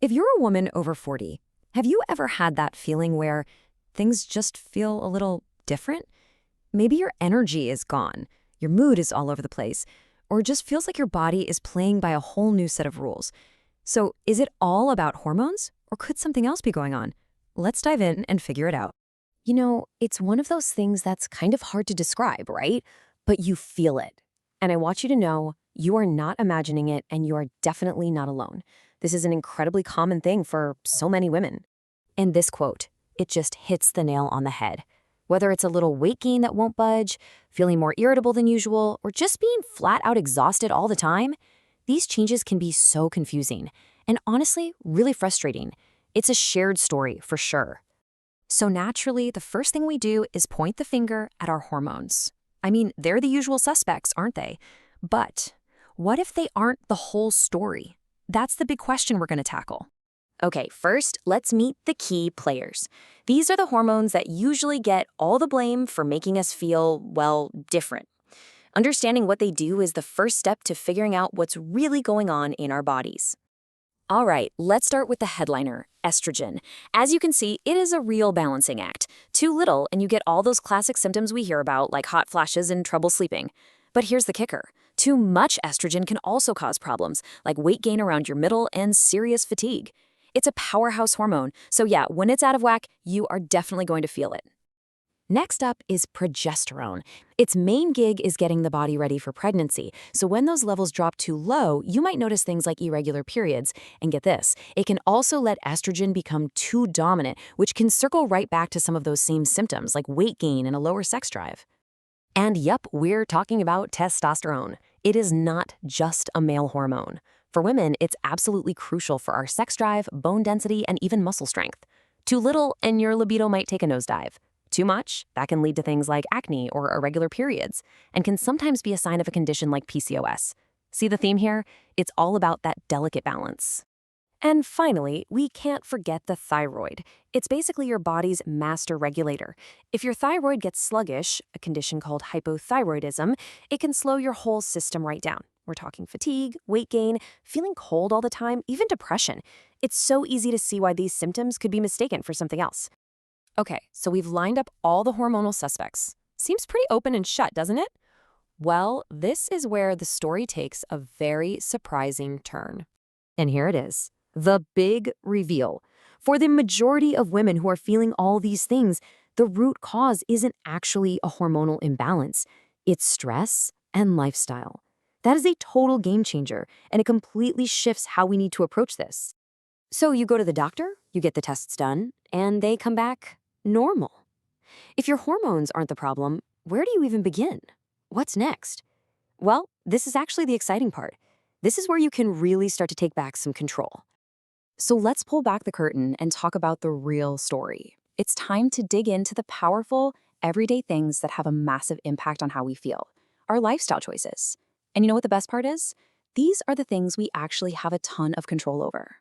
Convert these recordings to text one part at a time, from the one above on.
If you're a woman over 40, have you ever had that feeling where things just feel a little different? Maybe your energy is gone, your mood is all over the place, or just feels like your body is playing by a whole new set of rules. So, is it all about hormones, or could something else be going on? Let's dive in and figure it out. It's one of those things that's kind of hard to describe, right? But you feel it. And I want you to know you are not imagining it and you are definitely not alone. This is an incredibly common thing for so many women. And this quote, it just hits the nail on the head. Whether it's a little weight gain that won't budge, feeling more irritable than usual, or just being flat out exhausted all the time, these changes can be so confusing and honestly, really frustrating. It's a shared story for sure. So naturally, the first thing we do is point the finger at our hormones. I mean, they're the usual suspects, aren't they? But what if they aren't the whole story? That's the big question we're going to tackle. Okay, first, let's meet the key players. These are the hormones that usually get all the blame for making us feel, well, different. Understanding what they do is the first step to figuring out what's really going on in our bodies. All right, let's start with the headliner, estrogen. As you can see, it is a real balancing act. Too little, and you get all those classic symptoms we hear about, like hot flashes and trouble sleeping. But here's the kicker. Too much estrogen can also cause problems, like weight gain around your middle and serious fatigue. It's a powerhouse hormone, so yeah, when it's out of whack, you are definitely going to feel it. Next up is progesterone. Its main gig is getting the body ready for pregnancy, so when those levels drop too low, you might notice things like irregular periods. And get this, it can also let estrogen become too dominant, which can circle right back to some of those same symptoms like weight gain and a lower sex drive. And yep, we're talking about testosterone. It is not just a male hormone. For women, it's absolutely crucial for our sex drive, bone density, and even muscle strength. Too little, and your libido might take a nosedive. Too much, that can lead to things like acne or irregular periods, and can sometimes be a sign of a condition like PCOS. See the theme here? It's all about that delicate balance. And finally, we can't forget the thyroid. It's basically your body's master regulator. If your thyroid gets sluggish, a condition called hypothyroidism, it can slow your whole system right down. We're talking fatigue, weight gain, feeling cold all the time, even depression. It's so easy to see why these symptoms could be mistaken for something else. Okay, so we've lined up all the hormonal suspects. Seems pretty open and shut, doesn't it? Well, this is where the story takes a very surprising turn. And here it is, the big reveal. For the majority of women who are feeling all these things, the root cause isn't actually a hormonal imbalance. It's stress and lifestyle. That is a total game changer, and it completely shifts how we need to approach this. So you go to the doctor, you get the tests done, and they come back normal. If your hormones aren't the problem, where do you even begin? What's next? Well, this is actually the exciting part. This is where you can really start to take back some control. So let's pull back the curtain and talk about the real story. It's time to dig into the powerful, everyday things that have a massive impact on how we feel, our lifestyle choices. And you know what the best part is? These are the things we actually have a ton of control over.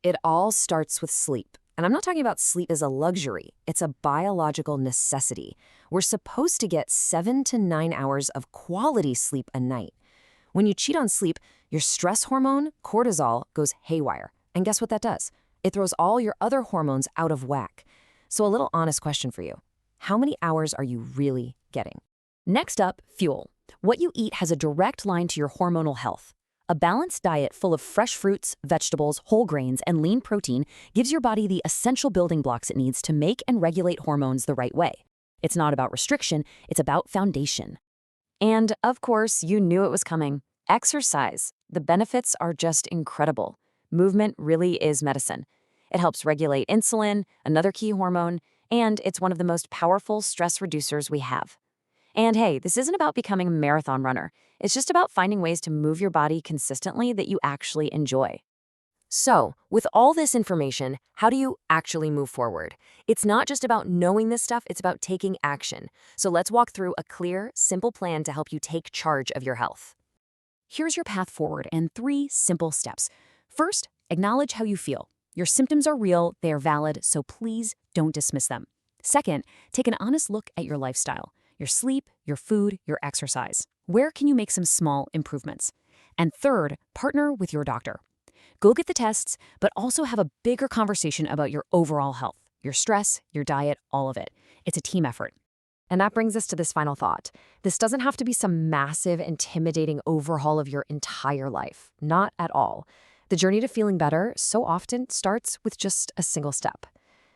It all starts with sleep. And I'm not talking about sleep as a luxury. It's a biological necessity. We're supposed to get 7 to 9 hours of quality sleep a night. When you cheat on sleep, your stress hormone, cortisol, goes haywire. And guess what that does? It throws all your other hormones out of whack. So a little honest question for you. How many hours are you really getting? Next up, fuel. What you eat has a direct line to your hormonal health. A balanced diet full of fresh fruits, vegetables, whole grains, and lean protein gives your body the essential building blocks it needs to make and regulate hormones the right way. It's not about restriction, it's about foundation. And, of course, you knew it was coming. Exercise. The benefits are just incredible. Movement really is medicine. It helps regulate insulin, another key hormone, and it's one of the most powerful stress reducers we have. And hey, this isn't about becoming a marathon runner. It's just about finding ways to move your body consistently that you actually enjoy. So, with all this information, how do you actually move forward? It's not just about knowing this stuff, it's about taking action. So let's walk through a clear, simple plan to help you take charge of your health. Here's your path forward and 3 simple steps. First, acknowledge how you feel. Your symptoms are real, they are valid, so please don't dismiss them. Second, take an honest look at your lifestyle. Your sleep, your food, your exercise. Where can you make some small improvements? And third, partner with your doctor. Go get the tests, but also have a bigger conversation about your overall health, your stress, your diet, all of it. It's a team effort. And that brings us to this final thought. This doesn't have to be some massive, intimidating overhaul of your entire life. Not at all. The journey to feeling better so often starts with just a single step.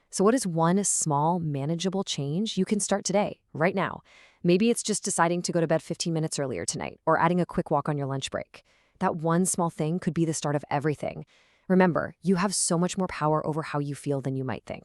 So what is one small, manageable change you can start today, right now? Maybe it's just deciding to go to bed 15 minutes earlier tonight, or adding a quick walk on your lunch break. That one small thing could be the start of everything. Remember, you have so much more power over how you feel than you might think.